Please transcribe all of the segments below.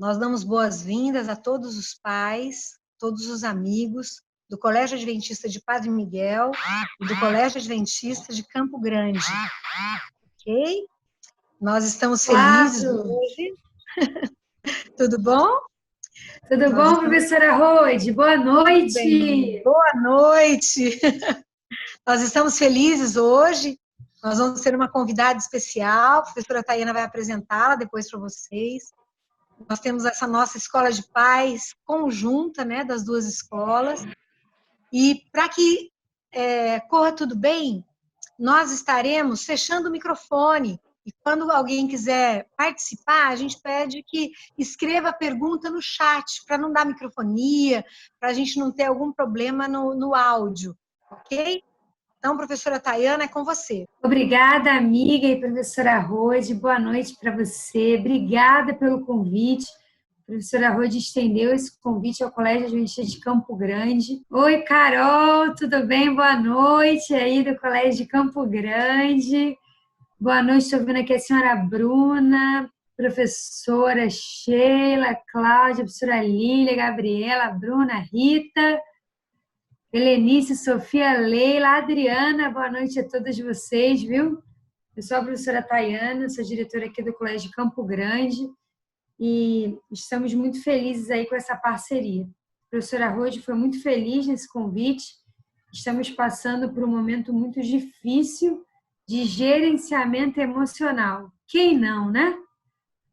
Nós damos boas-vindas a todos os pais, todos os amigos do Colégio Adventista de Padre Miguel e do Colégio Adventista de Campo Grande, ok? Nós estamos felizes hoje. Tudo bom? Tudo bom, professora Rode? Boa noite! Bem, boa noite! Nós estamos felizes hoje. Nós vamos ter uma convidada especial, a professora Tayana vai apresentá-la depois para vocês. Nós temos essa nossa escola de pais conjunta, né, das duas escolas. E para que corra tudo bem, nós estaremos fechando o microfone. E quando alguém quiser participar, a gente pede que escreva a pergunta no chat, para não dar microfonia, para a gente não ter algum problema no áudio, ok? Então, professora Tayana, é com você. Obrigada, amiga e professora Rode. Boa noite para você. Obrigada pelo convite. A professora Rode estendeu esse convite ao Colégio Adventista de Campo Grande. Oi, Carol, tudo bem? Boa noite aí do Colégio de Campo Grande. Boa noite, estou vendo aqui a senhora Bruna, professora Sheila, Cláudia, professora Lília, Gabriela, Bruna, Rita, Helenice, Sofia, Leila, Adriana, boa noite a todas vocês, viu? Eu sou a professora Tayana, sou diretora aqui do Colégio de Campo Grande e estamos muito felizes aí com essa parceria. A professora Rode foi muito feliz nesse convite, estamos passando por um momento muito difícil de gerenciamento emocional. Quem não, né?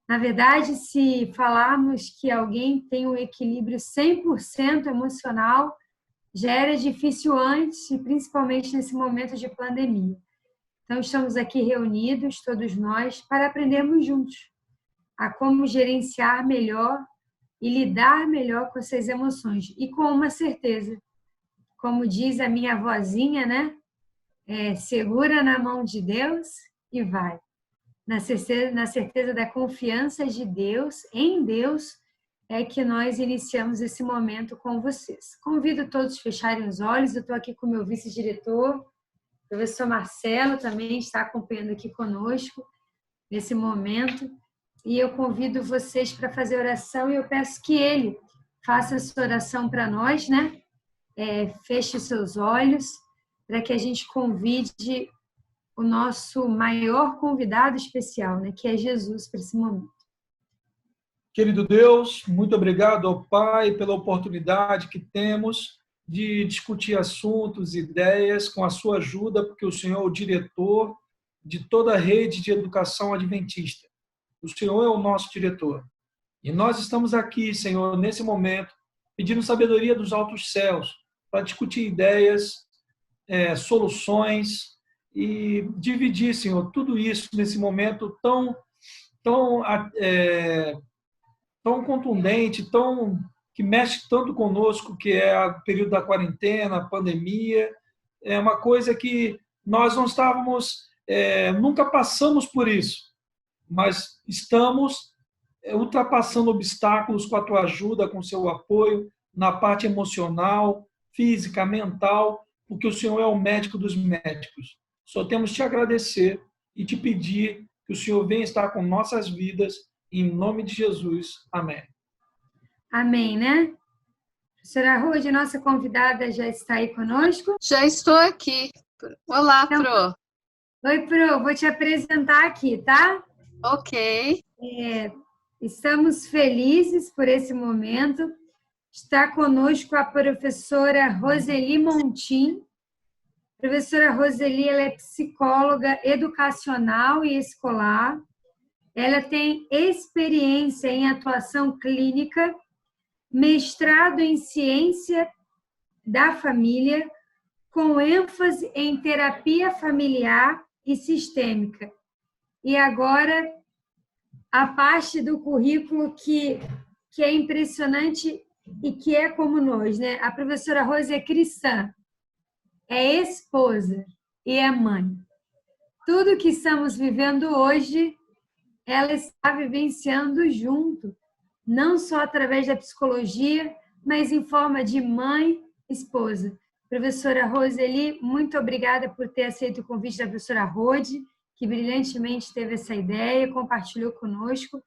Na verdade, se falarmos que alguém tem um equilíbrio 100% emocional, já era difícil antes e principalmente nesse momento de pandemia. Então, estamos aqui reunidos, todos nós, para aprendermos juntos a como gerenciar melhor e lidar melhor com essas emoções. E com uma certeza, como diz a minha vozinha, né? Segura na mão de Deus e vai. Na certeza da confiança de Deus, em Deus, é que nós iniciamos esse momento com vocês. Convido todos a fecharem os olhos. Eu estou aqui com o meu vice-diretor, o professor Marcelo, também está acompanhando aqui conosco nesse momento. E eu convido vocês para fazer oração e eu peço que ele faça essa oração para nós, né? Feche os seus olhos, para que a gente convide o nosso maior convidado especial, né, que é Jesus, para esse momento. Querido Deus, muito obrigado ao Pai pela oportunidade que temos de discutir assuntos, ideias, com a sua ajuda, porque o Senhor é o diretor de toda a rede de educação adventista. O Senhor é o nosso diretor. E nós estamos aqui, Senhor, nesse momento, pedindo sabedoria dos altos céus, para discutir ideias, soluções, e dividir, Senhor, tudo isso nesse momento tão contundente, que mexe tanto conosco, que é o período da quarentena, a pandemia. É uma coisa que nós não estávamos, nunca passamos por isso, mas estamos ultrapassando obstáculos com a tua ajuda, com o seu apoio, na parte emocional, física, mental, porque o Senhor é o médico dos médicos. Só temos te agradecer e te pedir que o Senhor venha estar com nossas vidas, em nome de Jesus. Amém. Amém, né? Professora Rude, nossa convidada já está aí conosco? Já estou aqui. Olá, então, Pro. Oi, Pro. Vou te apresentar aqui, tá? Ok. Estamos felizes por esse momento. Está conosco a professora Roseli Montim. A professora Roseli, ela é psicóloga educacional e escolar. Ela tem experiência em atuação clínica, mestrado em ciência da família, com ênfase em terapia familiar e sistêmica. E agora, a parte do currículo que é impressionante e que é como nós, né? A professora Rose é cristã, é esposa e é mãe. Tudo que estamos vivendo hoje, ela está vivenciando junto, não só através da psicologia, mas em forma de mãe, esposa. Professora Roseli, muito obrigada por ter aceito o convite da professora Rode, que brilhantemente teve essa ideia, compartilhou conosco.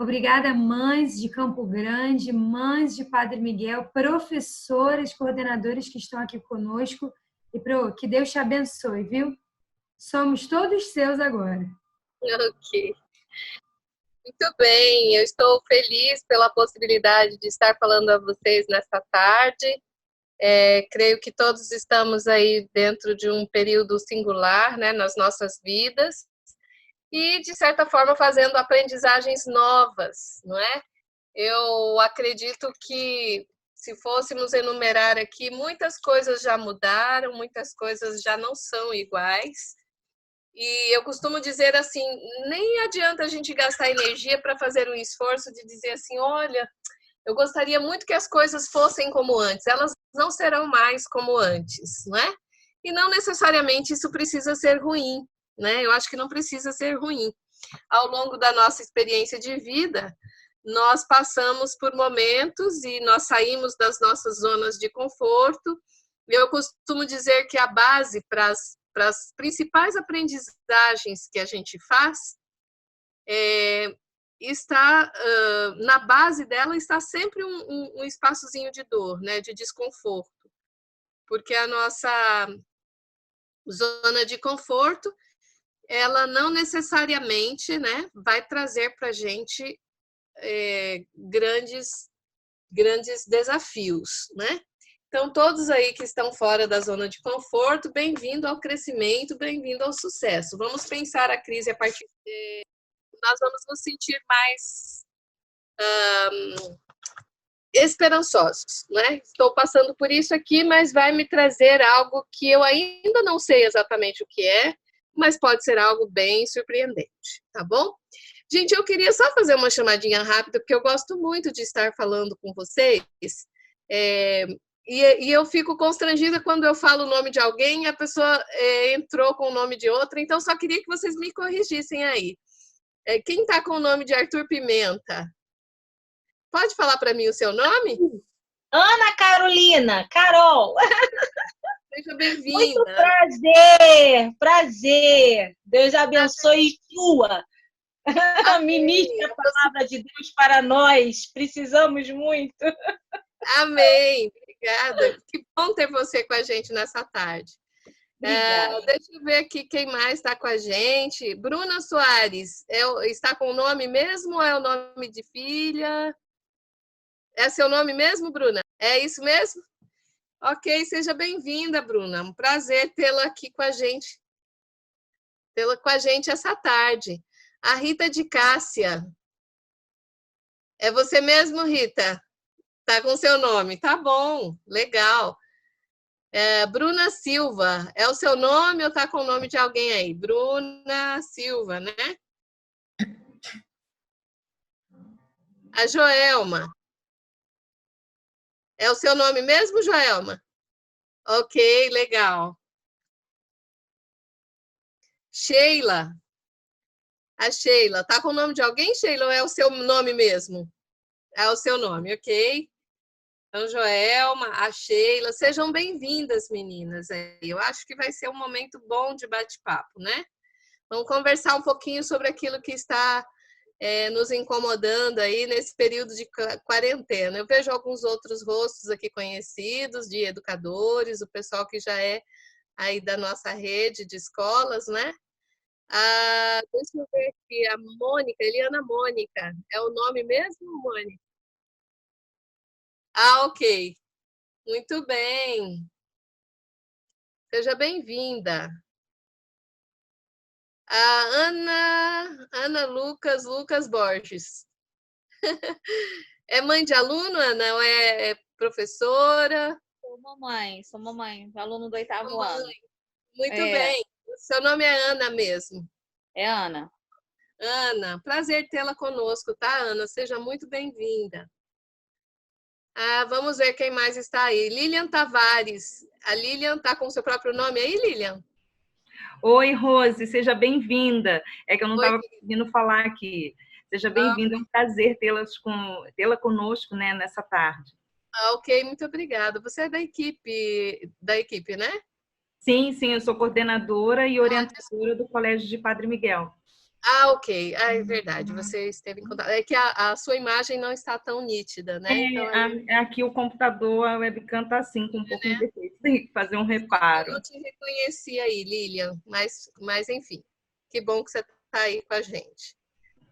Obrigada, mães de Campo Grande, mães de Padre Miguel, professoras, coordenadoras que estão aqui conosco. E que Deus te abençoe, viu? Somos todos seus agora. Ok. Muito bem, eu estou feliz pela possibilidade de estar falando a vocês nesta tarde. Creio que todos estamos aí dentro de um período singular, né, nas nossas vidas e, de certa forma, fazendo aprendizagens novas, não é? Eu acredito que, se fôssemos enumerar aqui, muitas coisas já mudaram, muitas coisas já não são iguais. E eu costumo dizer assim, nem adianta a gente gastar energia para fazer um esforço de dizer assim, olha, eu gostaria muito que as coisas fossem como antes. Elas não serão mais como antes, não é? E não necessariamente isso precisa ser ruim, né? Eu acho que não precisa ser ruim. Ao longo da nossa experiência de vida, nós passamos por momentos e nós saímos das nossas zonas de conforto. Eu costumo dizer que a base para as principais aprendizagens que a gente faz está na base dela está sempre um espaçozinho de dor, né, de desconforto, porque a nossa zona de conforto ela não necessariamente, né, vai trazer para a gente grandes desafios, né? Então, todos aí que estão fora da zona de conforto, bem-vindo ao crescimento, bem-vindo ao sucesso. Vamos pensar a crise a partir de... Nós vamos nos sentir mais esperançosos, né? Estou passando por isso aqui, mas vai me trazer algo que eu ainda não sei exatamente o que é, mas pode ser algo bem surpreendente, tá bom? Gente, eu queria só fazer uma chamadinha rápida, porque eu gosto muito de estar falando com vocês. E eu fico constrangida quando eu falo o nome de alguém e a pessoa entrou com o nome de outra, então só queria que vocês me corrigissem aí. Quem está com o nome de Arthur Pimenta? Pode falar para mim o seu nome? Ana Carolina, Carol. Seja bem-vinda. Muito prazer. Deus abençoe sua. Ministre a palavra de Deus para nós. Precisamos muito. Amém. Obrigada. Que bom ter você com a gente nessa tarde. Deixa eu ver aqui quem mais está com a gente. Bruna Soares, está com o nome mesmo ou é o nome de filha? É seu nome mesmo, Bruna? É isso mesmo? Ok, seja bem-vinda, Bruna. Um prazer tê-la aqui com a gente. Tê-la com a gente essa tarde. A Rita de Cássia. É você mesmo, Rita? Tá com seu nome. Tá bom, legal. Bruna Silva. É o seu nome ou tá com o nome de alguém aí? Bruna Silva, né? A Joelma. É o seu nome mesmo, Joelma? Ok, legal. Sheila. A Sheila. Tá com o nome de alguém, Sheila, ou é o seu nome mesmo? É o seu nome, ok. Então, Joelma, a Sheila, sejam bem-vindas, meninas. Eu acho que vai ser um momento bom de bate-papo, né? Vamos conversar um pouquinho sobre aquilo que está nos incomodando aí nesse período de quarentena. Eu vejo alguns outros rostos aqui conhecidos, de educadores, o pessoal que já é aí da nossa rede de escolas, né? Deixa eu ver aqui, a Mônica, Eliana Mônica, é o nome mesmo, Mônica? Ok. Muito bem. Seja bem-vinda. A Ana Lucas Borges. É mãe de aluno, Ana? Ou é professora? Sou mamãe, aluno do 8º ano. Muito bem. Seu nome é Ana mesmo? É Ana. Ana, prazer tê-la conosco, tá, Ana? Seja muito bem-vinda. Vamos ver quem mais está aí. Lilian Tavares. A Lilian está com o seu próprio nome aí, Lilian? Oi, Rose, seja bem-vinda. É que eu não estava conseguindo falar aqui. Seja bem-vinda, é um prazer tê-la conosco, né, nessa tarde. Ok, muito obrigada. Você é da equipe, né? Sim, eu sou coordenadora e orientadora do Colégio de Padre Miguel. Ah, ok. Ah, é verdade, você esteve em contato. É que a sua imagem não está tão nítida, né? Então, aí, Aqui o computador, a webcam está assim, com um pouco de né? defeito. Tem que fazer um Eu reparo. não te reconheci aí, Lilian, mas enfim, que bom que você está aí com a gente.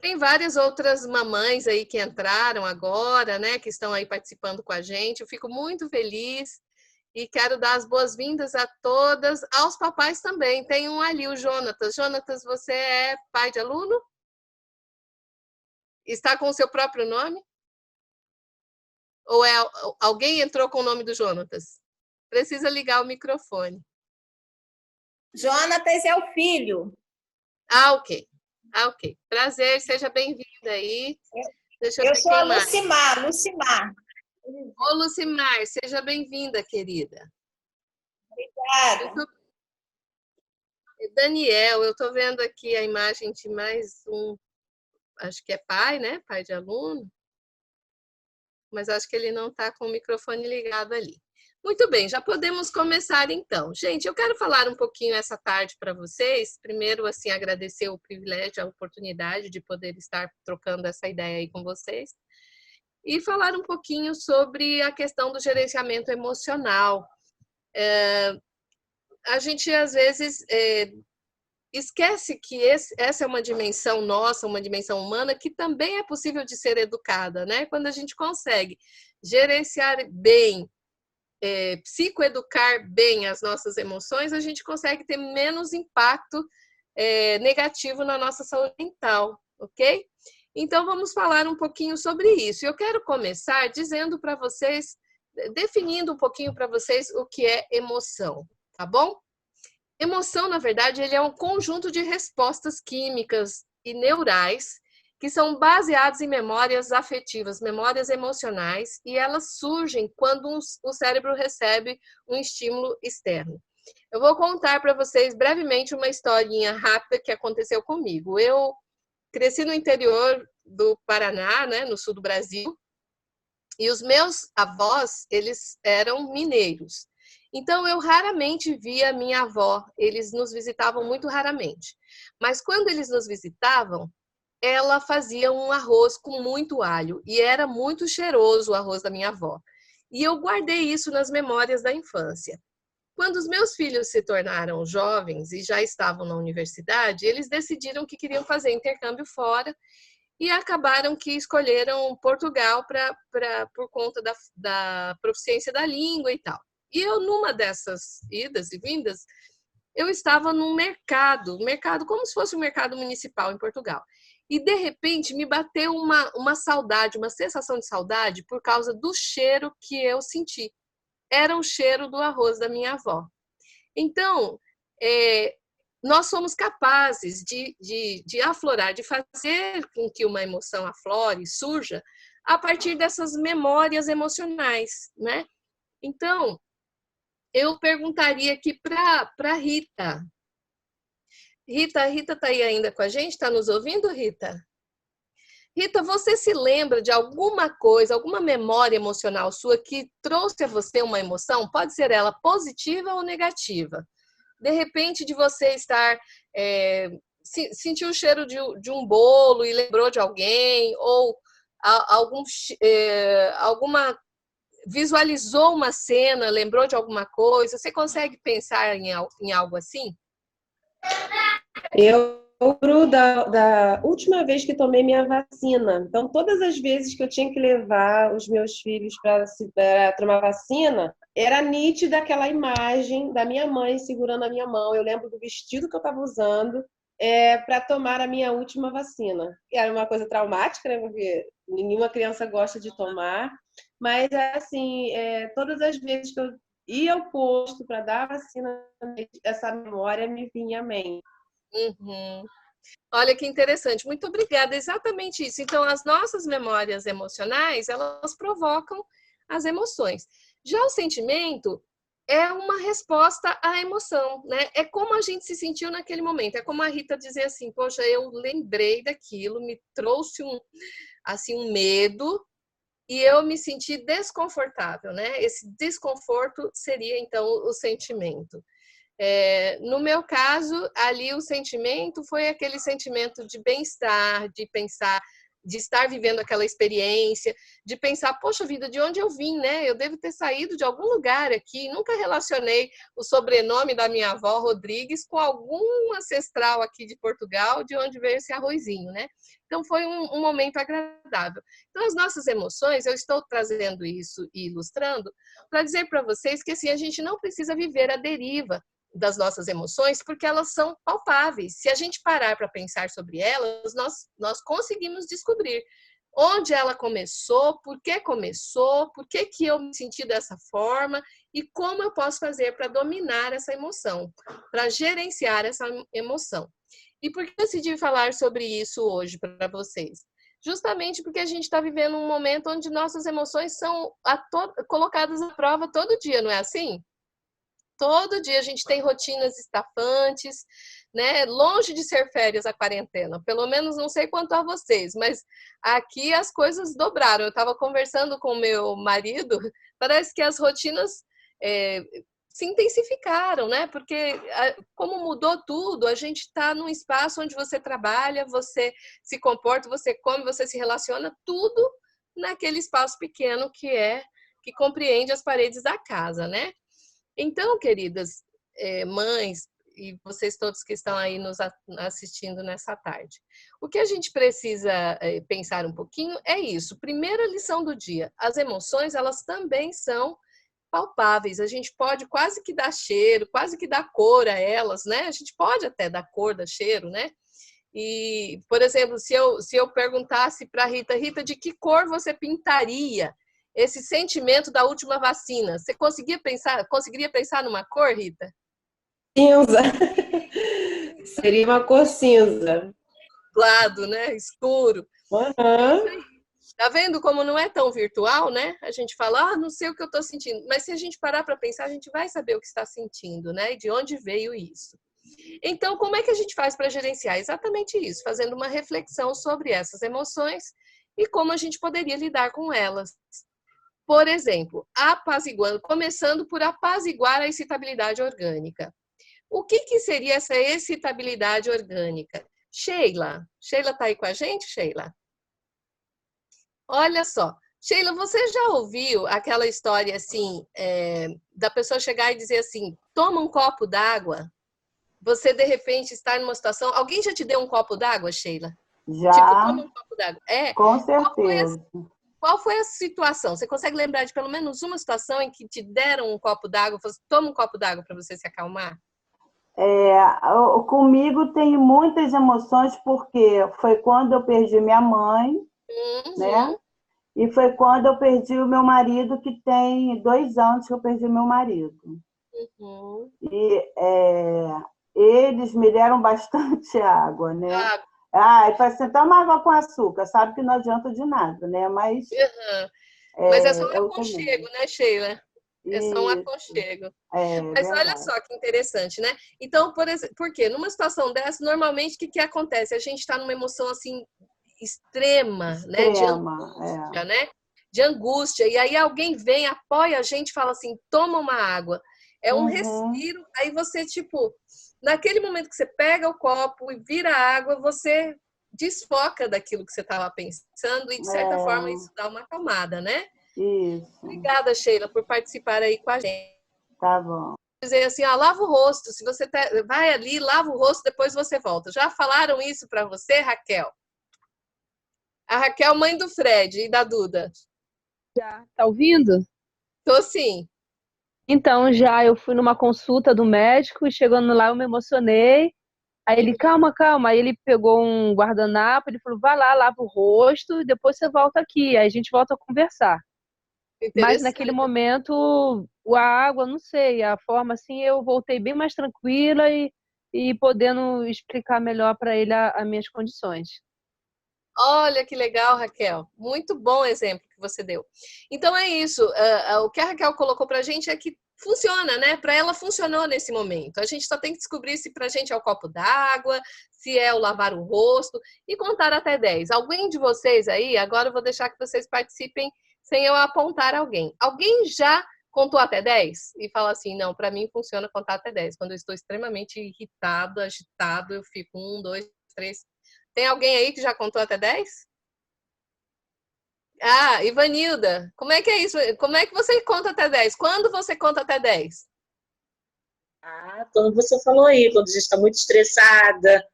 Tem várias outras mamães aí que entraram agora, né? Que estão aí participando com a gente. Eu fico muito feliz e quero dar as boas-vindas a todas, aos papais também. Tem um ali, o Jonatas. Jonatas, você é pai de aluno? Está com o seu próprio nome? Ou alguém entrou com o nome do Jonatas? Precisa ligar o microfone. Jonatas é o filho. Ah, ok. Ah, ok. Prazer, seja bem-vinda aí. Deixa eu Eu ver sou a quem mais. Lucimar. Ô, Lucimar, seja bem-vinda, querida. Obrigada. Daniel, eu estou vendo aqui a imagem de mais um, acho que é pai, né? Pai de aluno, mas acho que ele não está com o microfone ligado ali. Muito bem, já podemos começar então. Gente, eu quero falar um pouquinho essa tarde para vocês. Primeiro, assim, agradecer o privilégio, a oportunidade de poder estar trocando essa ideia aí com vocês. E falar um pouquinho sobre a questão do gerenciamento emocional. A gente, às vezes, esquece que essa é uma dimensão nossa, uma dimensão humana, que também é possível de ser educada, né? Quando a gente consegue gerenciar bem, psicoeducar bem as nossas emoções, a gente consegue ter menos impacto negativo na nossa saúde mental, ok? Então, vamos falar um pouquinho sobre isso. Eu quero começar dizendo para vocês, definindo um pouquinho para vocês o que é emoção, tá bom? Emoção, na verdade, ele é um conjunto de respostas químicas e neurais que são baseadas em memórias afetivas, memórias emocionais, e elas surgem quando o cérebro recebe um estímulo externo. Eu vou contar para vocês brevemente uma historinha rápida que aconteceu comigo. Eu cresci no interior do Paraná, né, no sul do Brasil, e os meus avós, eles eram mineiros. Então, eu raramente via minha avó, eles nos visitavam muito raramente. Mas quando eles nos visitavam, ela fazia um arroz com muito alho, e era muito cheiroso o arroz da minha avó. E eu guardei isso nas memórias da infância. Quando os meus filhos se tornaram jovens e já estavam na universidade, eles decidiram que queriam fazer intercâmbio fora e acabaram que escolheram Portugal por conta da proficiência da língua e tal. E eu, numa dessas idas e vindas, eu estava num mercado como se fosse um mercado municipal em Portugal. E, de repente, me bateu uma saudade, uma sensação de saudade por causa do cheiro que eu senti. Era o cheiro do arroz da minha avó. Então, nós somos capazes de aflorar, de fazer com que uma emoção aflore, surja, a partir dessas memórias emocionais, né? Então, eu perguntaria aqui para Rita. Rita está aí ainda com a gente? Está nos ouvindo, Rita? Rita, você se lembra de alguma coisa, alguma memória emocional sua que trouxe a você uma emoção? Pode ser ela positiva ou negativa. De repente, de você estar sentiu o cheiro de um bolo e lembrou de alguém, ou alguma visualizou uma cena, lembrou de alguma coisa. Você consegue pensar em algo assim? Eu lembro da última vez que tomei minha vacina. Então, todas as vezes que eu tinha que levar os meus filhos para tomar vacina, era nítida aquela imagem da minha mãe segurando a minha mão. Eu lembro do vestido que eu estava usando para tomar a minha última vacina. Era uma coisa traumática, né? Porque nenhuma criança gosta de tomar. Mas, assim, todas as vezes que eu ia ao posto para dar a vacina, essa memória me vinha à mente. Uhum. Olha que interessante, muito obrigada, exatamente isso. Então, as nossas memórias emocionais, elas provocam as emoções. Já o sentimento é uma resposta à emoção, né? É como a gente se sentiu naquele momento. É como a Rita dizer assim, poxa, eu lembrei daquilo, me trouxe um medo e eu me senti desconfortável, né? Esse desconforto seria, então, o sentimento. No meu caso, ali o sentimento foi aquele sentimento de bem-estar, de pensar, de estar vivendo aquela experiência, de pensar, poxa vida, de onde eu vim, né? Eu devo ter saído de algum lugar aqui. Nunca relacionei o sobrenome da minha avó, Rodrigues, com algum ancestral aqui de Portugal, de onde veio esse arrozinho, né? Então, foi um momento agradável. Então, as nossas emoções, eu estou trazendo isso e ilustrando para dizer para vocês que, assim, a gente não precisa viver à deriva das nossas emoções, porque elas são palpáveis. Se a gente parar para pensar sobre elas, nós conseguimos descobrir onde ela começou, por que eu me senti dessa forma e como eu posso fazer para dominar essa emoção, para gerenciar essa emoção. E por que eu decidi falar sobre isso hoje para vocês? Justamente porque a gente está vivendo um momento onde nossas emoções são colocadas à prova todo dia, não é assim? Todo dia a gente tem rotinas estafantes, né? Longe de ser férias a quarentena. Pelo menos não sei quanto a vocês, mas aqui as coisas dobraram. Eu estava conversando com o meu marido, parece que as rotinas se intensificaram, né? Porque como mudou tudo, a gente está num espaço onde você trabalha, você se comporta, você come, você se relaciona, tudo naquele espaço pequeno que compreende as paredes da casa, né? Então, queridas mães e vocês todos que estão aí nos assistindo nessa tarde, o que a gente precisa pensar um pouquinho é isso. Primeira lição do dia: as emoções, elas também são palpáveis. A gente pode quase que dar cheiro, quase que dar cor a elas, né? A gente pode até dar cor, dar cheiro, né? E, por exemplo, se eu perguntasse para a Rita, de que cor você pintaria esse sentimento da última vacina? Você conseguiria pensar numa cor, Rita? Cinza. Seria uma cor cinza. Claro, né? Escuro. Uhum. Tá vendo como não é tão virtual, né? A gente fala, não sei o que eu estou sentindo. Mas se a gente parar para pensar, a gente vai saber o que está sentindo, né? E de onde veio isso. Então, como é que a gente faz para gerenciar? Exatamente isso, fazendo uma reflexão sobre essas emoções e como a gente poderia lidar com elas. Por exemplo, começando por apaziguar a excitabilidade orgânica. O que seria essa excitabilidade orgânica? Sheila está aí com a gente, Sheila? Olha só. Sheila, você já ouviu aquela história assim, da pessoa chegar e dizer assim, toma um copo d'água? Você, de repente, está numa situação... Alguém já te deu um copo d'água, Sheila? Já, tipo, toma um copo d'água. com certeza. Qual foi a situação? Você consegue lembrar de pelo menos uma situação em que te deram um copo d'água, você toma um copo d'água para você se acalmar? Comigo tem muitas emoções, porque foi quando eu perdi minha mãe, né? E foi quando eu perdi o meu marido, que tem 2 anos que eu perdi meu marido. E eles me deram bastante água, né? E para assim, toma água com açúcar, sabe que não adianta de nada, né? Mas mas é só um aconchego, né, Sheila? É só um aconchego. Mas verdade. olha só que interessante, né? Então, por quê? Numa situação dessa, normalmente, o que acontece? A gente está numa emoção, assim, extrema, né? De angústia, né? De angústia. E aí alguém vem, apoia a gente e fala assim, toma uma água. É um respiro. Aí você, tipo, naquele momento que você pega o copo e vira a água, você desfoca daquilo que você estava pensando e, de certa forma, isso dá uma acalmada, né? Isso. Obrigada, Sheila, por participar aí com a gente. Tá bom. Dizer assim, lava o rosto. Se você vai ali, lava o rosto, depois você volta. Já falaram isso para você, Raquel? A Raquel, mãe do Fred e da Duda. Já. Tá ouvindo? Tô sim. Então, eu fui numa consulta do médico e chegando lá eu me emocionei. Aí ele, calma. Aí ele pegou um guardanapo, ele falou, vai lá, lava o rosto e depois você volta aqui. Aí a gente volta a conversar. Mas naquele momento, a água, não sei, a forma assim, eu voltei bem mais tranquila e podendo explicar melhor para ele as minhas condições. Olha que legal, Raquel. Muito bom exemplo que você deu. Então é isso. O que a Raquel colocou para a gente é que funciona, né? Para ela funcionou nesse momento. A gente só tem que descobrir se para a gente é o copo d'água, se é o lavar o rosto e contar até 10. Alguém de vocês aí, agora eu vou deixar que vocês participem sem eu apontar alguém. Alguém já contou até 10 e fala assim, não, para mim funciona contar até 10. Quando eu estou extremamente irritado, agitado, eu fico 1, 2, 3. Tem alguém aí que já contou até 10? Ah, Ivanilda, como é que é isso? Como é que você conta até 10? Quando você conta até 10? Como você falou aí, quando a gente está muito estressada,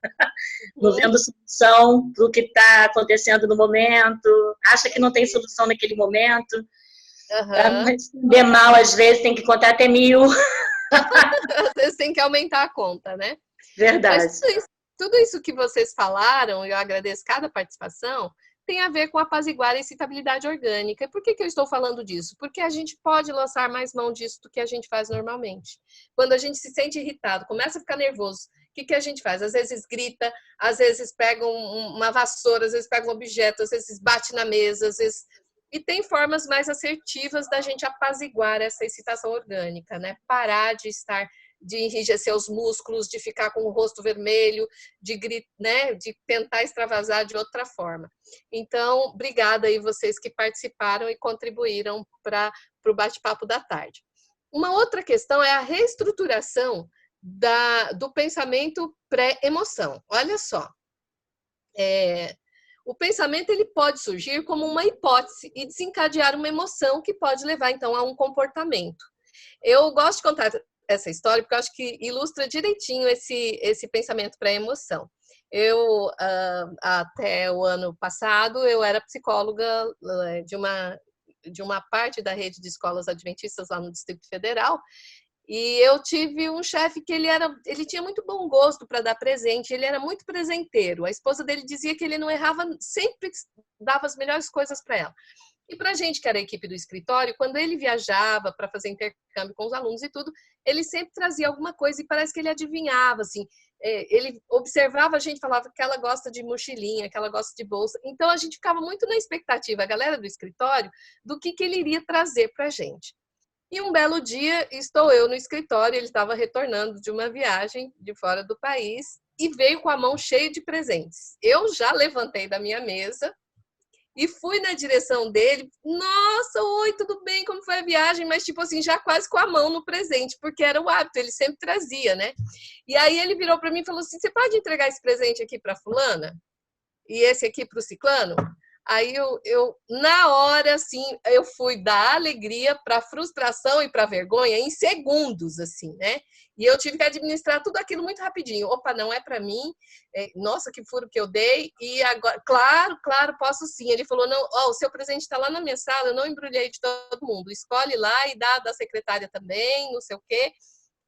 não vendo solução para o que está acontecendo no momento, acha que não tem solução naquele momento. Para não responder mal, às vezes tem que contar até 1000. Às vezes tem que aumentar a conta, né? Verdade. Mas tudo isso que vocês falaram, eu agradeço cada participação, tem a ver com apaziguar a excitabilidade orgânica. E por que eu estou falando disso? Porque a gente pode lançar mais mão disso do que a gente faz normalmente. Quando a gente se sente irritado, começa a ficar nervoso, o que a gente faz? Às vezes grita, às vezes pega uma vassoura, às vezes pega um objeto, às vezes bate na mesa, às vezes... E tem formas mais assertivas da gente apaziguar essa excitação orgânica, né? Parar de enrijecer os músculos, de ficar com o rosto vermelho, né, de tentar extravasar de outra forma. Então, obrigada aí vocês que participaram e contribuíram para o bate-papo da tarde. Uma outra questão é a reestruturação do pensamento pré-emoção. Olha só, o pensamento ele pode surgir como uma hipótese e desencadear uma emoção que pode levar, então, a um comportamento. Eu gosto de contar essa história porque eu acho que ilustra direitinho esse pensamento pré-emoção. Eu, até o ano passado, eu era psicóloga de uma parte da rede de escolas adventistas lá no Distrito Federal. E eu tive um chefe que ele tinha muito bom gosto para dar presente, ele era muito presenteiro. A esposa dele dizia que ele não errava, sempre dava as melhores coisas para ela. E para a gente, que era a equipe do escritório, quando ele viajava para fazer intercâmbio com os alunos e tudo, ele sempre trazia alguma coisa e parece que ele adivinhava, assim. Ele observava a gente, falava que ela gosta de mochilinha, que ela gosta de bolsa. Então, a gente ficava muito na expectativa, a galera do escritório, do que ele iria trazer para a gente. E um belo dia, estou eu no escritório, ele estava retornando de uma viagem de fora do país e veio com a mão cheia de presentes. Eu já levantei da minha mesa e fui na direção dele. Nossa, oi, tudo bem? Como foi a viagem? Mas, tipo assim, já quase com a mão no presente, porque era o hábito, ele sempre trazia, né? E aí ele virou para mim e falou assim, você pode entregar esse presente aqui para fulana? E esse aqui para o ciclano? Aí eu, na hora, assim, eu fui da alegria para a frustração e para a vergonha em segundos, assim, né? E eu tive que administrar tudo aquilo muito rapidinho. Opa, não é para mim. Nossa, que furo que eu dei. E agora, claro, posso sim. Ele falou, não, o seu presente está lá na minha sala, eu não embrulhei de todo mundo. Escolhe lá e dá da secretária também, não sei o quê.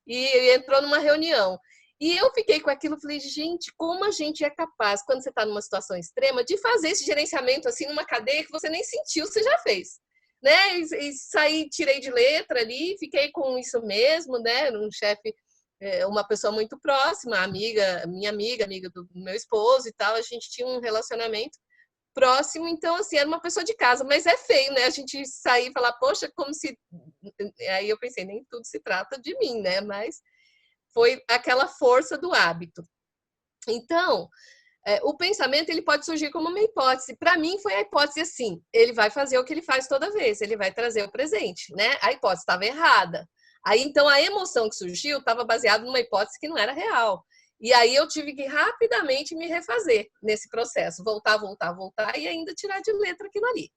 E entrou numa reunião. E eu fiquei com aquilo, falei, gente, como a gente é capaz, quando você está numa situação extrema, de fazer esse gerenciamento assim numa cadeia que você nem sentiu, você já fez, né? E saí, tirei de letra ali, fiquei com isso mesmo, né? Um chefe, uma pessoa muito próxima, minha amiga do meu esposo e tal, a gente tinha um relacionamento próximo, então assim, era uma pessoa de casa, mas é feio, né? A gente sair e falar, poxa, como se... Aí eu pensei, nem tudo se trata de mim, né? Mas foi aquela força do hábito. Então, o pensamento ele pode surgir como uma hipótese. Para mim, foi a hipótese assim: ele vai fazer o que ele faz toda vez, ele vai trazer o presente, né? A hipótese estava errada. Aí, então, a emoção que surgiu estava baseada numa hipótese que não era real. E aí eu tive que rapidamente me refazer nesse processo, voltar e ainda tirar de letra aquilo ali.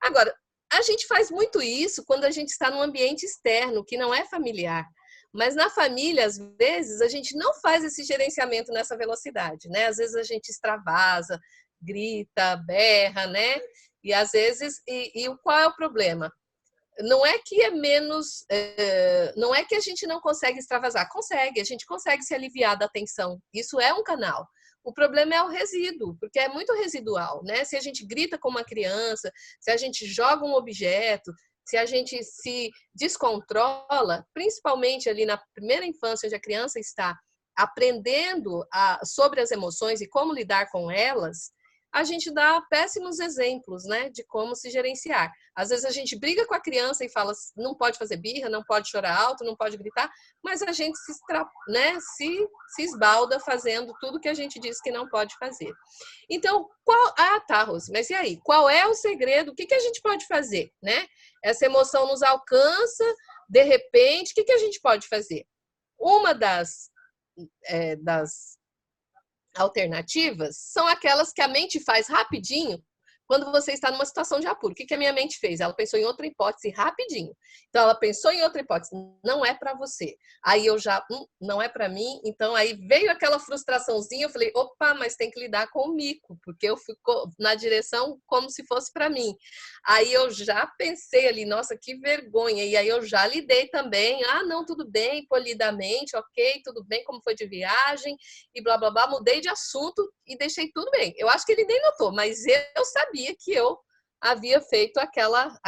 Agora, a gente faz muito isso quando a gente está num ambiente externo, que não é familiar. Mas na família, às vezes, a gente não faz esse gerenciamento nessa velocidade, né? Às vezes a gente extravasa, grita, berra, né? E às vezes, qual é o problema? Não é que é menos, não é que a gente não consegue extravasar, a gente consegue se aliviar da tensão, isso é um canal. O problema é o resíduo, porque é muito residual, né? Se a gente grita com uma criança, se a gente joga um objeto, se a gente se descontrola, principalmente ali na primeira infância, onde a criança está aprendendo sobre as emoções e como lidar com elas, a gente dá péssimos exemplos, né, de como se gerenciar. Às vezes a gente briga com a criança e fala, não pode fazer birra, não pode chorar alto, não pode gritar, mas a gente se esbalda fazendo tudo que a gente diz que não pode fazer. Então, Rose, mas e aí? Qual é o segredo? O que a gente pode fazer, né? Essa emoção nos alcança, de repente, o que a gente pode fazer? Uma das alternativas são aquelas que a mente faz rapidinho quando você está numa situação de apuro. O que a minha mente fez? Ela pensou em outra hipótese rapidinho. Então, ela pensou em outra hipótese. Não é para você. Aí eu já, não é para mim. Então, aí veio aquela frustraçãozinha. Eu falei, opa, mas tem que lidar com o mico, porque eu fico na direção como se fosse para mim. Aí eu já pensei ali, nossa, que vergonha. E aí eu já lidei também. Não, tudo bem, polidamente, ok, tudo bem, como foi de viagem, e blá, blá, blá. Mudei de assunto e deixei tudo bem. Eu acho que ele nem notou, mas eu sabia que eu havia feito aquela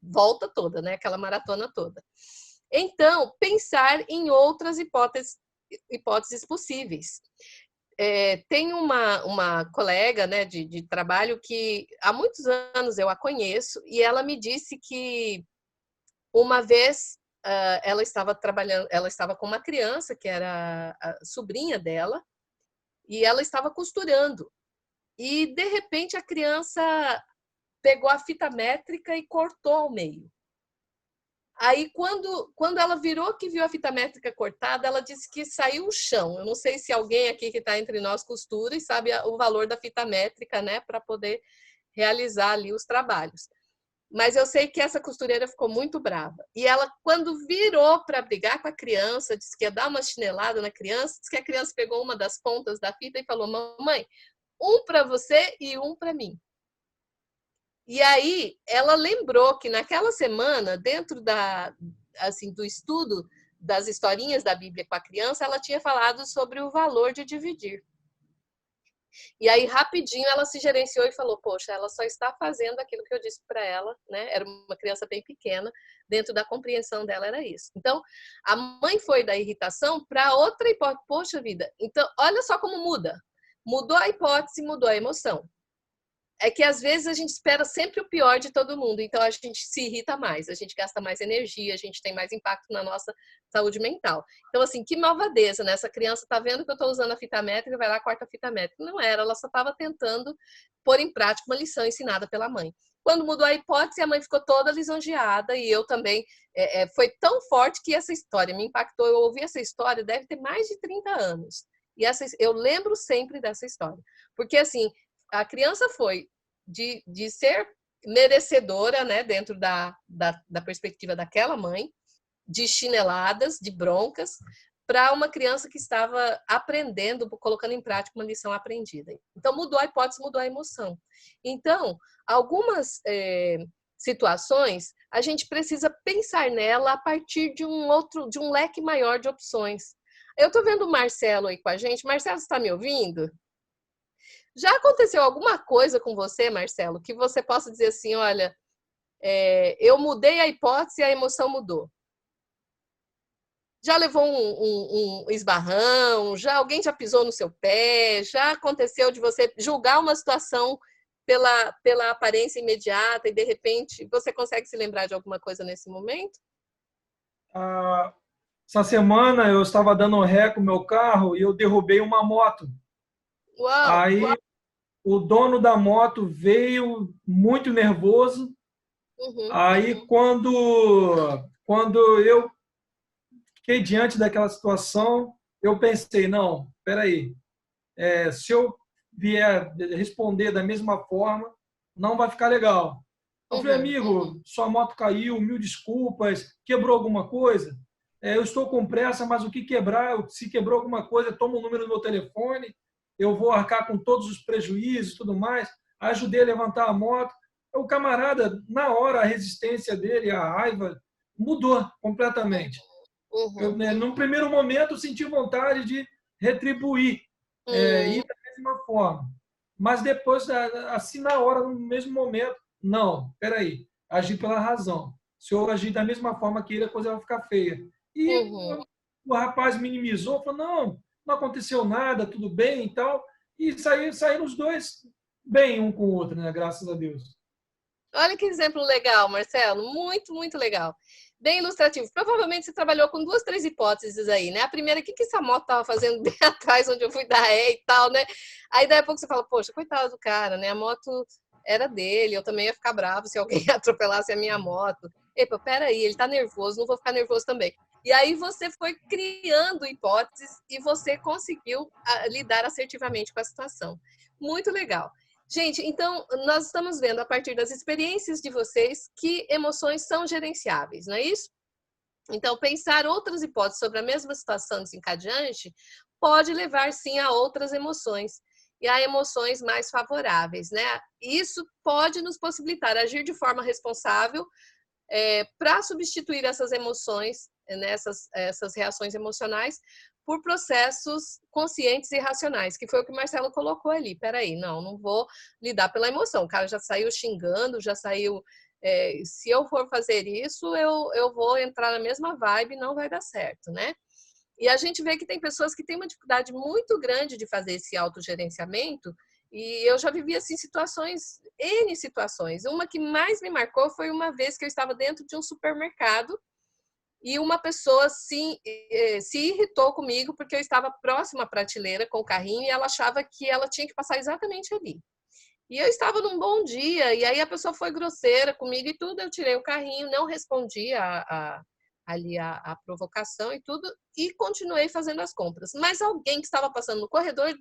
volta toda, né? Aquela maratona toda. Então, pensar em outras hipóteses possíveis. Tem uma colega, né, de trabalho que há muitos anos eu a conheço e ela me disse que uma vez ela estava trabalhando, ela estava com uma criança que era a sobrinha dela e ela estava costurando. E, de repente, a criança pegou a fita métrica e cortou ao meio. Aí, quando ela virou que viu a fita métrica cortada, ela disse que saiu o chão. Eu não sei se alguém aqui que está entre nós costura e sabe o valor da fita métrica, né, para poder realizar ali os trabalhos. Mas eu sei que essa costureira ficou muito brava. E ela, quando virou para brigar com a criança, disse que ia dar uma chinelada na criança, disse que a criança pegou uma das pontas da fita e falou, mamãe, um para você e um para mim. E aí ela lembrou que naquela semana, dentro do estudo das historinhas da Bíblia com a criança, ela tinha falado sobre o valor de dividir. E aí rapidinho ela se gerenciou e falou, poxa, ela só está fazendo aquilo que eu disse para ela, né? Era uma criança bem pequena, dentro da compreensão dela era isso. Então, a mãe foi da irritação para outra hipótese. Poxa vida, então olha só como muda. Mudou a hipótese, mudou a emoção. É que às vezes a gente espera sempre o pior de todo mundo, então a gente se irrita mais, a gente gasta mais energia, a gente tem mais impacto na nossa saúde mental. Então, assim, que malvadeza, né? Essa criança tá vendo que eu estou usando a fita métrica, vai lá, corta a fita métrica. Não era, ela só estava tentando pôr em prática uma lição ensinada pela mãe. Quando mudou a hipótese, a mãe ficou toda lisonjeada e eu também. Foi tão forte que essa história me impactou. Eu ouvi essa história, deve ter mais de 30 anos. E eu lembro sempre dessa história. Porque, assim, a criança foi de ser merecedora, né, dentro da perspectiva daquela mãe, de chineladas, de broncas, para uma criança que estava aprendendo, colocando em prática uma lição aprendida. Então, mudou a hipótese, mudou a emoção. Então, algumas situações, a gente precisa pensar nela a partir de um leque maior de opções. Eu estou vendo o Marcelo aí com a gente. Marcelo, você está me ouvindo? Já aconteceu alguma coisa com você, Marcelo, que você possa dizer assim, olha, eu mudei a hipótese e a emoção mudou? Já levou um esbarrão? Alguém já pisou no seu pé? Já aconteceu de você julgar uma situação pela aparência imediata e, de repente, você consegue se lembrar de alguma coisa nesse momento? Essa semana eu estava dando ré com o meu carro e eu derrubei uma moto. Uau, Aí o dono da moto veio muito nervoso. Aí quando eu fiquei diante daquela situação, eu pensei, não, peraí, se eu vier responder da mesma forma, não vai ficar legal. Eu falei, amigo, sua moto caiu, 1000 desculpas, quebrou alguma coisa? Eu estou com pressa, mas o que quebrar, se quebrou alguma coisa, toma o número do meu telefone, eu vou arcar com todos os prejuízos e tudo mais. Ajudei a levantar a moto. O camarada, na hora, a resistência dele, a raiva, mudou completamente. No primeiro momento, eu senti vontade de retribuir, e da mesma forma. Mas depois, assim, na hora, no mesmo momento, não, peraí, agir pela razão. Se eu agir da mesma forma que ele, a coisa vai ficar feia. E o rapaz minimizou, falou, não aconteceu nada, tudo bem e tal. E saíram os dois bem um com o outro, né? Graças a Deus. Olha que exemplo legal, Marcelo. Muito, muito legal. Bem ilustrativo. Provavelmente você trabalhou com 2, 3 hipóteses aí, né? A primeira, o que essa moto estava fazendo bem atrás, onde eu fui dar ré e tal, né? Aí daí a pouco você fala, poxa, coitado do cara, né? A moto era dele, eu também ia ficar bravo se alguém atropelasse a minha moto. epa, peraí, ele está nervoso, não vou ficar nervoso também. E aí você foi criando hipóteses e você conseguiu lidar assertivamente com a situação. Muito legal. Gente, então, nós estamos vendo a partir das experiências de vocês que emoções são gerenciáveis, não é isso? Então, pensar outras hipóteses sobre a mesma situação desencadeante pode levar, sim, a outras emoções e a emoções mais favoráveis, né? Isso pode nos possibilitar agir de forma responsável para substituir essas emoções, essas reações emocionais, por processos conscientes e racionais, que foi o que o Marcelo colocou ali. Peraí, não vou lidar pela emoção. O cara já saiu xingando, já saiu... se eu for fazer isso, eu vou entrar na mesma vibe e não vai dar certo, né? E a gente vê que tem pessoas que têm uma dificuldade muito grande de fazer esse autogerenciamento, e eu já vivi assim N situações. Uma que mais me marcou foi uma vez que eu estava dentro de um supermercado e uma pessoa se irritou comigo porque eu estava próxima à prateleira com o carrinho e ela achava que ela tinha que passar exatamente ali. E eu estava num bom dia, e aí a pessoa foi grosseira comigo e tudo, eu tirei o carrinho, não respondi ali a provocação e tudo, e continuei fazendo as compras. Mas alguém que estava passando no corredor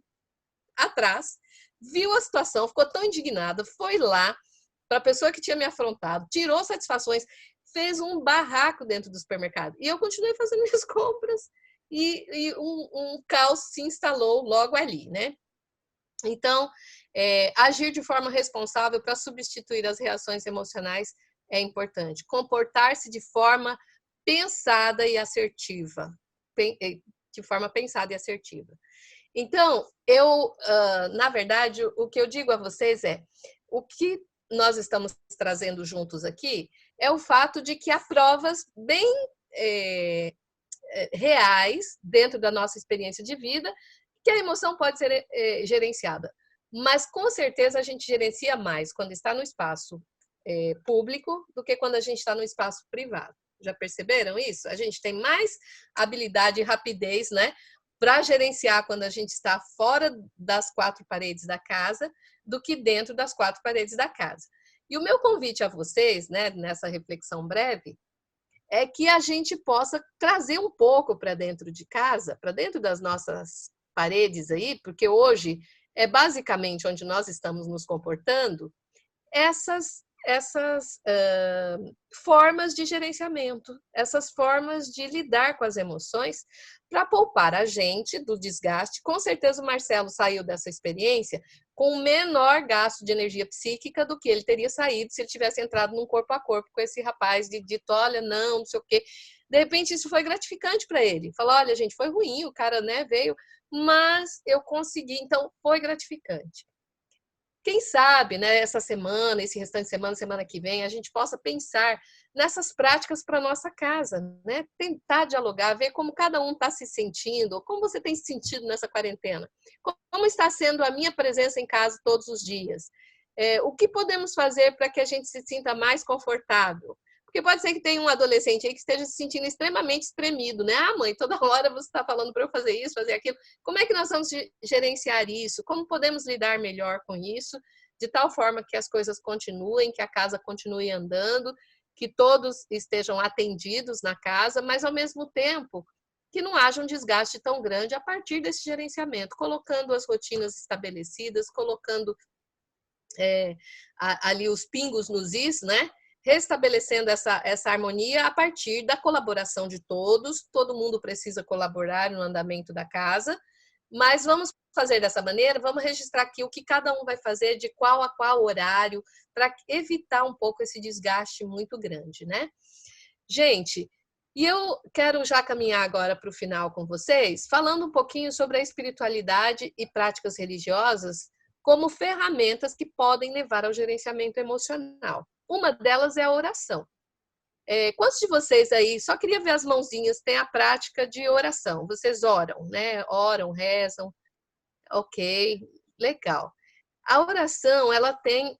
atrás, viu a situação, ficou tão indignada, foi lá para a pessoa que tinha me afrontado, tirou satisfações, fez um barraco dentro do supermercado. E eu continuei fazendo minhas compras e um caos se instalou logo ali, né? Então, agir de forma responsável para substituir as reações emocionais é importante. Comportar-se de forma pensada e assertiva. De forma pensada e assertiva. Então, na verdade, o que eu digo a vocês o que nós estamos trazendo juntos aqui é o fato de que há provas bem reais dentro da nossa experiência de vida que a emoção pode ser gerenciada. Mas, com certeza, a gente gerencia mais quando está no espaço público do que quando a gente está no espaço privado. Já perceberam isso? A gente tem mais habilidade e rapidez, né, para gerenciar quando a gente está fora das quatro paredes da casa do que dentro das quatro paredes da casa. E o meu convite a vocês, né, nessa reflexão breve, é que a gente possa trazer um pouco para dentro de casa, para dentro das nossas paredes aí, porque hoje é basicamente onde nós estamos nos comportando, essas formas de gerenciamento, essas formas de lidar com as emoções para poupar a gente do desgaste. Com certeza o Marcelo saiu dessa experiência com menor gasto de energia psíquica do que ele teria saído se ele tivesse entrado num corpo a corpo com esse rapaz de dito, olha, não sei o quê. De repente isso foi gratificante para ele. Falou, olha, gente, foi ruim, o cara, né, veio, mas eu consegui, então foi gratificante. Quem sabe, né, essa semana, esse restante de semana, semana que vem, a gente possa pensar nessas práticas para a nossa casa, né? Tentar dialogar, ver como cada um está se sentindo, como você tem se sentido nessa quarentena, como está sendo a minha presença em casa todos os dias, o que podemos fazer para que a gente se sinta mais confortável. Porque pode ser que tenha um adolescente aí que esteja se sentindo extremamente espremido, né? Ah, mãe, toda hora você está falando para eu fazer isso, fazer aquilo. Como é que nós vamos gerenciar isso? Como podemos lidar melhor com isso? De tal forma que as coisas continuem, que a casa continue andando, que todos estejam atendidos na casa, mas ao mesmo tempo que não haja um desgaste tão grande a partir desse gerenciamento, colocando as rotinas estabelecidas, colocando ali os pingos nos is, né? Restabelecendo essa harmonia a partir da colaboração de todos. Todo mundo precisa colaborar no andamento da casa, mas vamos fazer dessa maneira, vamos registrar aqui o que cada um vai fazer, de qual a qual horário, para evitar um pouco esse desgaste muito grande, né? Gente, e eu quero já caminhar agora para o final com vocês, falando um pouquinho sobre a espiritualidade e práticas religiosas como ferramentas que podem levar ao gerenciamento emocional. Uma delas é a oração. Quantos de vocês aí, só queria ver as mãozinhas, tem a prática de oração? Vocês oram, né? Oram, rezam. Ok, legal. A oração, ela tem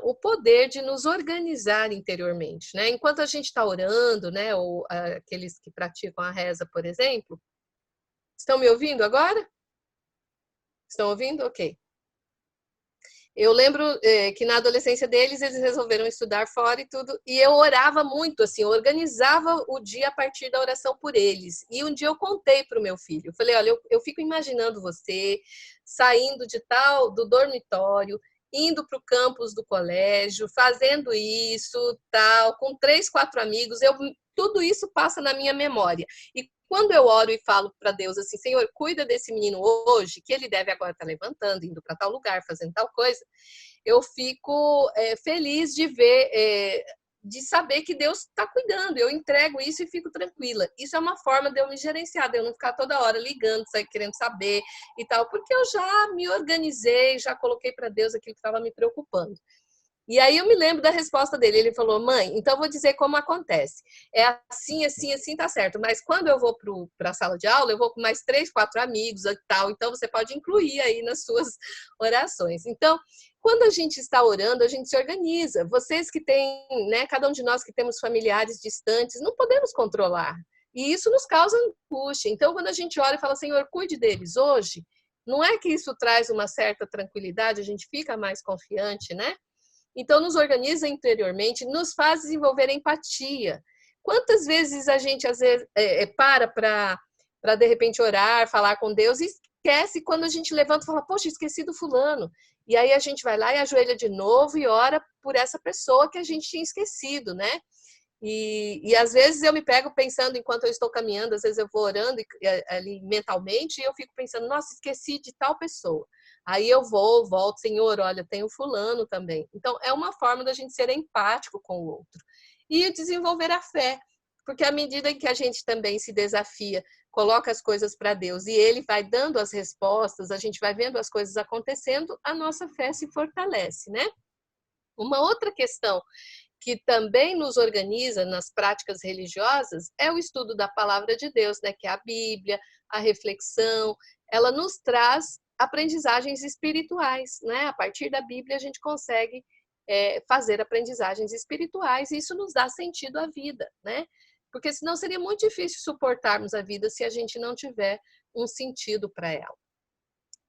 o poder de nos organizar interiormente, né? Enquanto a gente está orando, né? Ou aqueles que praticam a reza, por exemplo. Estão me ouvindo agora? Estão ouvindo? Ok. Eu lembro que na adolescência deles, eles resolveram estudar fora e tudo, e eu orava muito, assim, eu organizava o dia a partir da oração por eles. E um dia eu contei para o meu filho, eu falei, olha, eu fico imaginando você saindo do dormitório, indo para o campus do colégio, fazendo isso, tal, com 3, 4 amigos, tudo isso passa na minha memória. E quando eu oro e falo para Deus assim, Senhor, cuida desse menino hoje, que ele deve agora estar levantando, indo para tal lugar, fazendo tal coisa, eu fico feliz de ver, de saber que Deus está cuidando. Eu entrego isso e fico tranquila. Isso é uma forma de eu me gerenciar, de eu não ficar toda hora ligando, querendo saber e tal, porque eu já me organizei, já coloquei para Deus aquilo que estava me preocupando. E aí eu me lembro da resposta dele. Ele falou, mãe, então eu vou dizer como acontece. É assim, assim, assim, tá certo. Mas quando eu vou para a sala de aula, eu vou com mais 3, 4 amigos e tal. Então você pode incluir aí nas suas orações. Então, quando a gente está orando, a gente se organiza. Vocês que têm, né, cada um de nós que temos familiares distantes, não podemos controlar. E isso nos causa angústia. Então, quando a gente ora e fala, Senhor, cuide deles hoje, não é que isso traz uma certa tranquilidade, a gente fica mais confiante, né? Então, nos organiza interiormente, nos faz desenvolver empatia. Quantas vezes a gente, às vezes, para, de repente, orar, falar com Deus, e esquece quando a gente levanta e fala, poxa, esqueci do fulano. E aí a gente vai lá e ajoelha de novo e ora por essa pessoa que a gente tinha esquecido, né? E às vezes eu me pego pensando, enquanto eu estou caminhando, às vezes eu vou orando ali mentalmente, e eu fico pensando, nossa, esqueci de tal pessoa. Aí eu volto, Senhor, olha, tem o fulano também. Então, é uma forma da gente ser empático com o outro. E desenvolver a fé, porque à medida que a gente também se desafia, coloca as coisas para Deus, e Ele vai dando as respostas, a gente vai vendo as coisas acontecendo, a nossa fé se fortalece, né? Uma outra questão que também nos organiza nas práticas religiosas é o estudo da palavra de Deus, né? Que é a Bíblia, a reflexão, ela nos traz aprendizagens espirituais, né? A partir da Bíblia a gente consegue fazer aprendizagens espirituais e isso nos dá sentido à vida, né? Porque senão seria muito difícil suportarmos a vida se a gente não tiver um sentido para ela.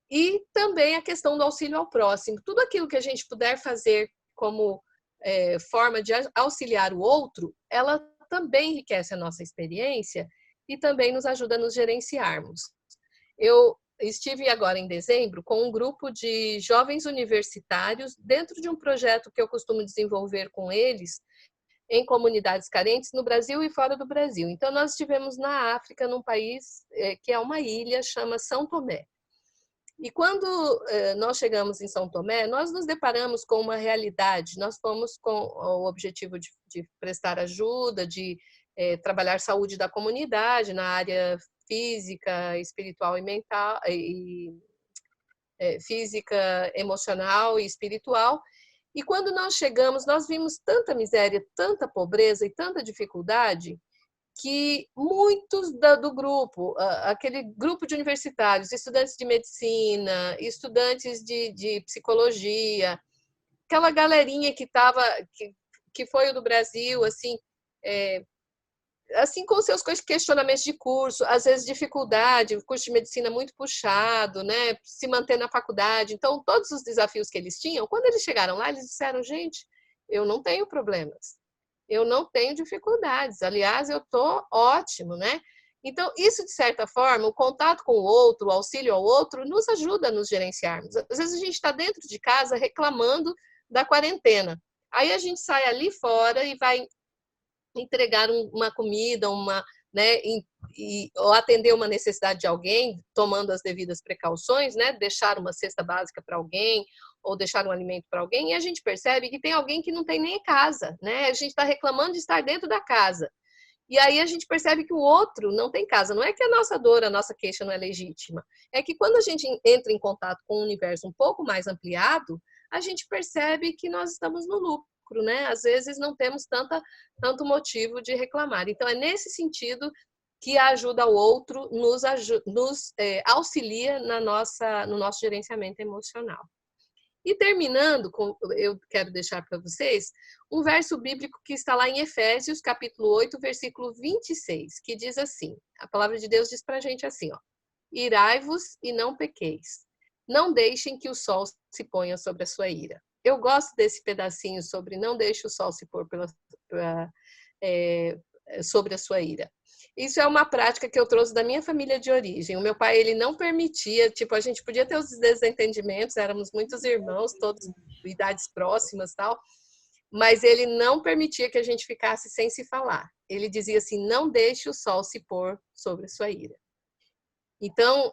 E também a questão do auxílio ao próximo. Tudo aquilo que a gente puder fazer como forma de auxiliar o outro, ela também enriquece a nossa experiência e também nos ajuda a nos gerenciarmos. Eu estive agora em dezembro com um grupo de jovens universitários dentro de um projeto que eu costumo desenvolver com eles em comunidades carentes no Brasil e fora do Brasil. Então, nós estivemos na África, num país que é uma ilha, chama São Tomé. E quando nós chegamos em São Tomé, nós nos deparamos com uma realidade. Nós fomos com o objetivo de prestar ajuda, de trabalhar saúde da comunidade na área física, espiritual e mental, física, emocional e espiritual. E quando nós chegamos, nós vimos tanta miséria, tanta pobreza e tanta dificuldade que muitos do grupo, aquele grupo de universitários, estudantes de medicina, estudantes de psicologia, aquela galerinha que foi o do Brasil, assim com seus questionamentos de curso, às vezes dificuldade, o curso de medicina muito puxado, né, se manter na faculdade. Então, todos os desafios que eles tinham, quando eles chegaram lá, eles disseram, gente, eu não tenho problemas. Eu não tenho dificuldades. Aliás, eu estou ótimo, né? Então, isso, de certa forma, o contato com o outro, o auxílio ao outro, nos ajuda a nos gerenciarmos. Às vezes a gente está dentro de casa reclamando da quarentena. Aí a gente sai ali fora e vai entregar uma comida, né, ou atender uma necessidade de alguém, tomando as devidas precauções, né, deixar uma cesta básica para alguém, ou deixar um alimento para alguém, e a gente percebe que tem alguém que não tem nem casa, né? A gente está reclamando de estar dentro da casa. E aí a gente percebe que o outro não tem casa. Não é que a nossa dor, a nossa queixa não é legítima. É que quando a gente entra em contato com um universo um pouco mais ampliado, a gente percebe que nós estamos no lucro, né? Às vezes não temos tanto motivo de reclamar. Então é nesse sentido que a ajuda ao outro nos auxilia no nosso gerenciamento emocional. E terminando, eu quero deixar para vocês um verso bíblico que está lá em Efésios, capítulo 8, versículo 26, que diz assim, a palavra de Deus diz para a gente assim, ó, irai-vos e não pequeis, Não deixem que o sol se ponha sobre a sua ira. Eu gosto desse pedacinho sobre não deixe o sol se pôr sobre a sua ira. Isso é uma prática que eu trouxe da minha família de origem. O meu pai, ele não permitia, tipo, a gente podia ter os desentendimentos, éramos muitos irmãos, todos de idades próximas e tal, mas ele não permitia que a gente ficasse sem se falar. Ele dizia assim, não deixe o sol se pôr sobre a sua ira. Então,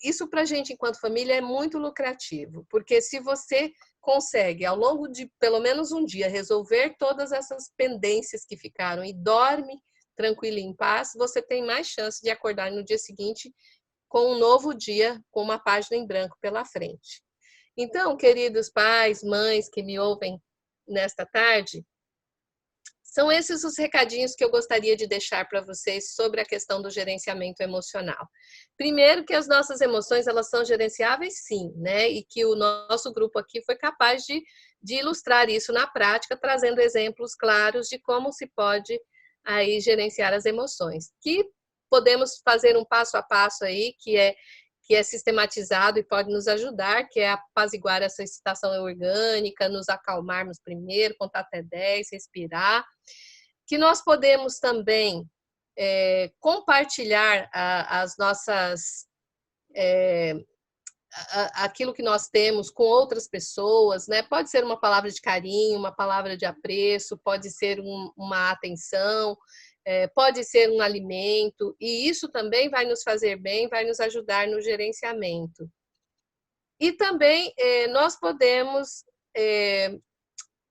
isso para a gente, enquanto família, é muito lucrativo, porque se você consegue, ao longo de pelo menos um dia, resolver todas essas pendências que ficaram e dorme tranquilo e em paz, você tem mais chance de acordar no dia seguinte com um novo dia, com uma página em branco pela frente. Então, queridos pais, mães que me ouvem nesta tarde, são esses os recadinhos que eu gostaria de deixar para vocês sobre a questão do gerenciamento emocional. Primeiro, que as nossas emoções, elas são gerenciáveis sim, né? E que o nosso grupo aqui foi capaz de ilustrar isso na prática, trazendo exemplos claros de como se pode aí gerenciar as emoções. Que podemos fazer um passo a passo aí, que é sistematizado e pode nos ajudar, que é apaziguar essa excitação orgânica, nos acalmarmos primeiro, contar até 10, respirar. Que nós podemos também compartilhar as nossas... aquilo que nós temos com outras pessoas, né? Pode ser uma palavra de carinho, uma palavra de apreço, pode ser uma atenção, pode ser um alimento, e isso também vai nos fazer bem, vai nos ajudar no gerenciamento. E também nós podemos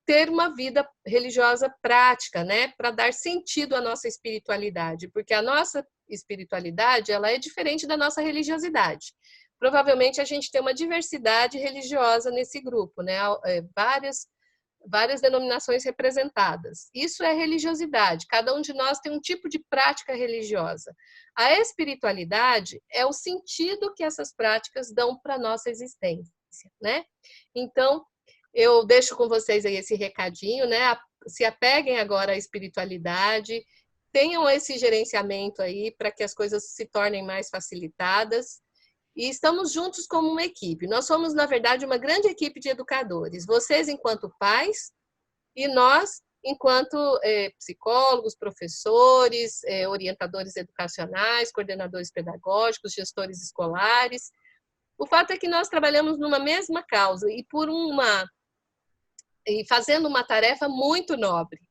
ter uma vida religiosa prática, né? Para dar sentido à nossa espiritualidade, porque a nossa espiritualidade, ela é diferente da nossa religiosidade. Provavelmente a gente tem uma diversidade religiosa nesse grupo, né? Várias denominações representadas. Isso é religiosidade. Cada um de nós tem um tipo de prática religiosa. A espiritualidade é o sentido que essas práticas dão para a nossa existência, né? Então, eu deixo com vocês aí esse recadinho, né? Se apeguem agora à espiritualidade, tenham esse gerenciamento aí para que as coisas se tornem mais facilitadas. E estamos juntos como uma equipe. Nós somos, na verdade, uma grande equipe de educadores. Vocês enquanto pais e nós enquanto psicólogos, professores, orientadores educacionais, coordenadores pedagógicos, gestores escolares. O fato é que nós trabalhamos numa mesma causa e fazendo uma tarefa muito nobre,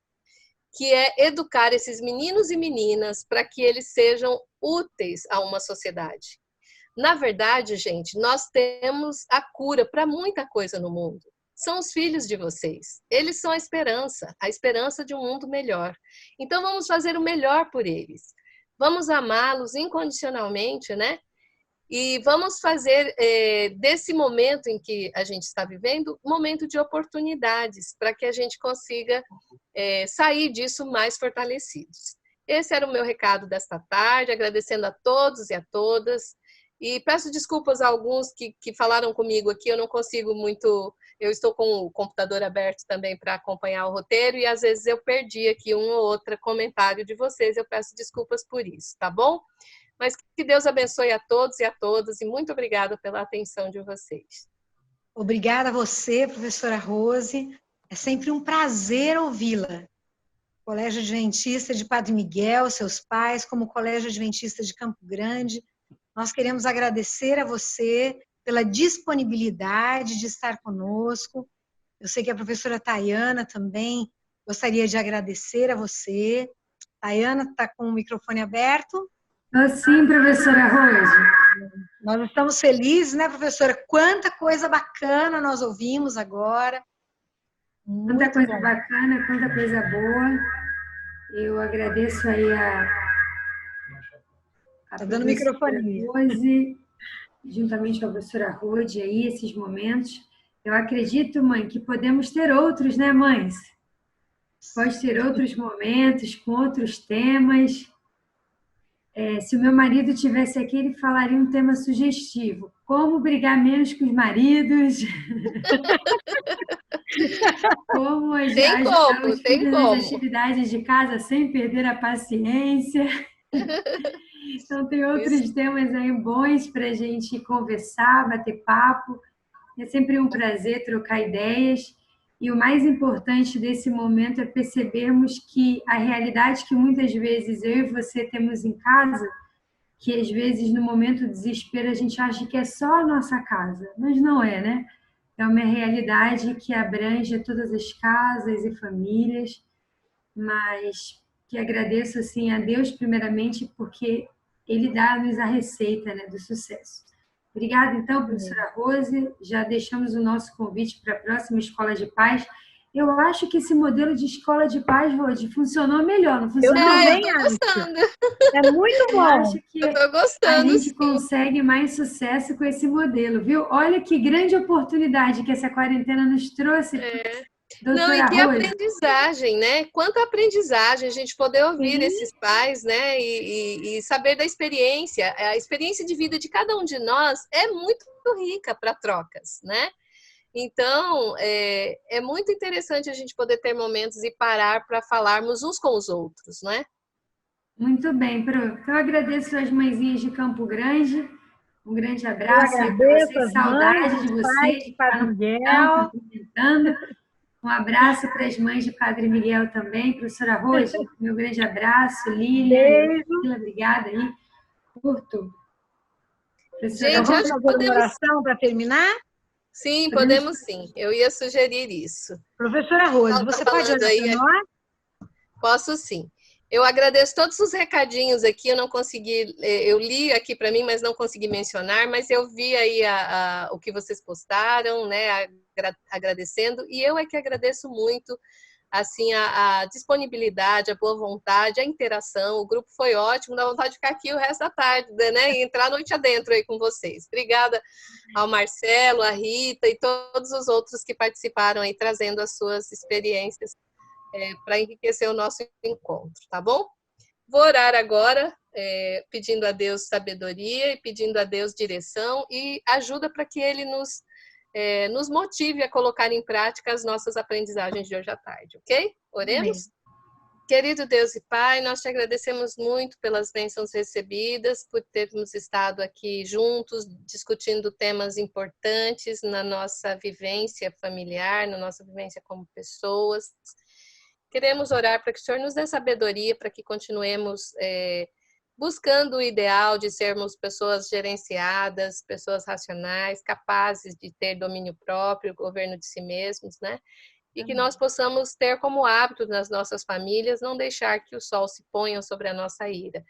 que é educar esses meninos e meninas para que eles sejam úteis a uma sociedade. Na verdade, gente, nós temos a cura para muita coisa no mundo. São os filhos de vocês. Eles são a esperança de um mundo melhor. Então, vamos fazer o melhor por eles. Vamos amá-los incondicionalmente, né? E vamos fazer desse momento em que a gente está vivendo, um momento de oportunidades, para que a gente consiga sair disso mais fortalecidos. Esse era o meu recado desta tarde, agradecendo a todos e a todas. E peço desculpas a alguns que falaram comigo aqui, eu não consigo muito... Eu estou com o computador aberto também para acompanhar o roteiro e às vezes eu perdi aqui um ou outro comentário de vocês, eu peço desculpas por isso, tá bom? Mas que Deus abençoe a todos e a todas e muito obrigada pela atenção de vocês. Obrigada a você, professora Rose. É sempre um prazer ouvi-la. Colégio Adventista de Padre Miguel, seus pais, como Colégio Adventista de Campo Grande, nós queremos agradecer a você pela disponibilidade de estar conosco. Eu sei que a professora Tayana também gostaria de agradecer a você. Tayana, está com o microfone aberto? Sim, professora Rose. Nós estamos felizes, né, professora? Quanta coisa bacana nós ouvimos agora. Quanta coisa bacana, quanta coisa boa. Eu agradeço aí a Tá dando microfone. Rose, juntamente com a professora Rode, aí, esses momentos. Eu acredito, mãe, que podemos ter outros, né, mães? Pode ter outros momentos, com outros temas. Se o meu marido estivesse aqui, ele falaria um tema sugestivo. Como brigar menos com os maridos. Como ajudar os filhos nas atividades de casa sem perder a paciência. Então, tem outros temas aí bons para a gente conversar, bater papo. É sempre um prazer trocar ideias. E o mais importante desse momento é percebermos que a realidade que muitas vezes eu e você temos em casa, que às vezes no momento do desespero a gente acha que é só a nossa casa, mas não é, né? É uma realidade que abrange todas as casas e famílias, mas que agradeço assim a Deus primeiramente porque Ele dá-nos a receita, né, do sucesso. Obrigada, então, professora Rose. Já deixamos o nosso convite para a próxima Escola de Paz. Eu acho que esse modelo de escola de paz, Rose, funcionou melhor, não funcionou? Eu tô gostando. É muito bom. Eu acho que eu tô gostando, a gente sim. consegue mais sucesso com esse modelo, viu? Olha que grande oportunidade que essa quarentena nos trouxe. Não, e que aprendizagem, né? Quanta aprendizagem a gente poder ouvir esses pais, né? E saber da experiência. A experiência de vida de cada um de nós é muito rica para trocas, né? Então, é muito interessante a gente poder ter momentos e parar para falarmos uns com os outros, né? Muito bem, Pro. Então, eu agradeço as mãezinhas de Campo Grande. Um grande abraço aí para vocês. Saudade de vocês. De Padre Miguel. Um abraço para as mães de Padre Miguel também. Professora Rose, meu grande abraço. Lília, obrigada aí por tudo. Gente, vamos fazer uma oração para terminar? Sim, podemos sim. Eu ia sugerir isso. Professora Rose, você pode olhar para nós? Posso sim. Eu agradeço todos os recadinhos aqui, eu não consegui, eu li aqui para mim, mas não consegui mencionar, mas eu vi aí o que vocês postaram, né, agradecendo, e eu é que agradeço muito, assim, a disponibilidade, a boa vontade, a interação, o grupo foi ótimo, dá vontade de ficar aqui o resto da tarde, né, e entrar a noite adentro aí com vocês. Obrigada ao Marcelo, a Rita e todos os outros que participaram aí, trazendo as suas experiências para enriquecer o nosso encontro, tá bom? Vou orar agora, pedindo a Deus sabedoria e pedindo a Deus direção e ajuda para que Ele nos motive a colocar em prática as nossas aprendizagens de hoje à tarde, ok? Oremos? Amém. Querido Deus e Pai, nós te agradecemos muito pelas bênçãos recebidas, por termos estado aqui juntos, discutindo temas importantes na nossa vivência familiar, na nossa vivência como pessoas. Queremos orar para que o Senhor nos dê sabedoria, para que continuemos buscando o ideal de sermos pessoas gerenciadas, pessoas racionais, capazes de ter domínio próprio, governo de si mesmos, né? E que nós possamos ter como hábito nas nossas famílias não deixar que o sol se ponha sobre a nossa ira.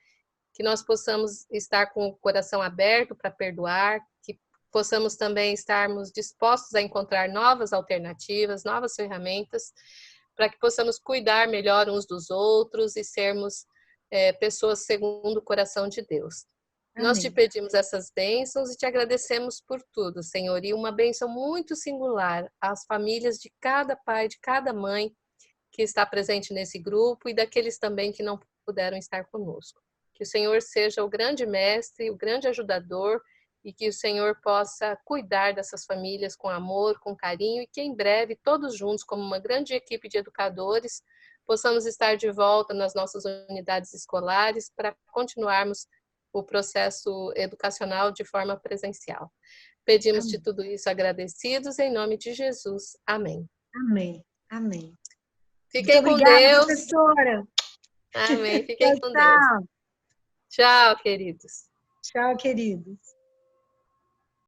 Que nós possamos estar com o coração aberto para perdoar, que possamos também estarmos dispostos a encontrar novas alternativas, novas ferramentas, para que possamos cuidar melhor uns dos outros e sermos pessoas segundo o coração de Deus. Amém. Nós te pedimos essas bênçãos e te agradecemos por tudo, Senhor, e uma bênção muito singular às famílias de cada pai, de cada mãe que está presente nesse grupo e daqueles também que não puderam estar conosco. Que o Senhor seja o grande mestre, o grande ajudador, e que o Senhor possa cuidar dessas famílias com amor, com carinho, e que em breve, todos juntos, como uma grande equipe de educadores, possamos estar de volta nas nossas unidades escolares para continuarmos o processo educacional de forma presencial. Pedimos-te tudo isso agradecidos, em nome de Jesus. Amém. Amém. Amém. Fiquem com Deus. Professora. Amém. Fiquem com Deus. Tchau, queridos. Tchau, queridos.